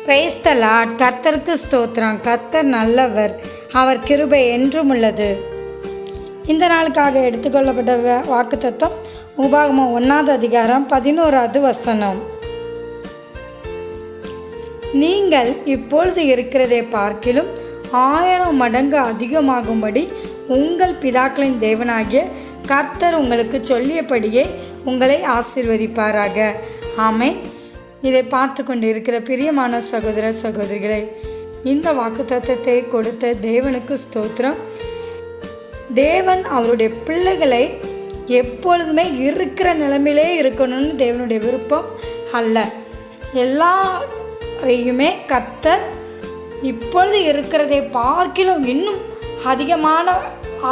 Praise the Lord. கர்த்தருக்கு ஸ்தோத்திரம். கர்த்தர் நல்லவர், அவர் கிருபை என்றும் உள்ளது. இந்த நாளுக்காக எடுத்துக்கொள்ளப்பட்ட வாக்குத்தத்தம் உபாகமம் 1ஆம் அதிகாரம் 11ஆவது வசனம். நீங்கள் இப்பொழுது இருக்கிறதை பார்க்கிலும் 1000 மடங்கு அதிகமாகும்படி உங்கள் பிதாக்களின் தேவனாகிய கர்த்தர் உங்களுக்கு சொல்லியபடியே உங்களை ஆசீர்வதிப்பாராக. ஆமென். இதை பார்த்து கொண்டு இருக்கிற பிரியமான சகோதர சகோதரிகளை, இந்த வாக்குத்தத்தத்தை கொடுத்த தேவனுக்கு ஸ்தோத்திரம். தேவன் அவருடைய பிள்ளைகளை எப்பொழுதுமே இருக்கிற நிலைமையிலே இருக்கணும்னு தேவனுடைய விருப்பம் அல்ல. எல்லாரையுமே கர்த்தர் இப்பொழுது இருக்கிறதை பார்க்கிலும் இன்னும் அதிகமான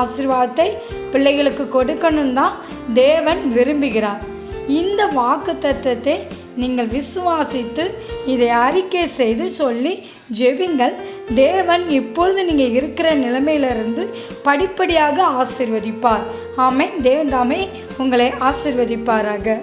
ஆசீர்வாதத்தை பிள்ளைகளுக்கு கொடுக்கணும் தான் தேவன் விரும்புகிறார். இந்த வாக்குத்தத்தத்தை நீங்கள் விசுவாசித்து இதை அறிக்கை செய்து சொல்லி ஜெபிங்கள். தேவன் இப்பொழுது நீங்கள் இருக்கிற நிலைமையிலிருந்து படிப்படியாக ஆசீர்வதிப்பார். ஆமென். தேவன் தாமே உங்களை ஆசீர்வதிப்பாராக.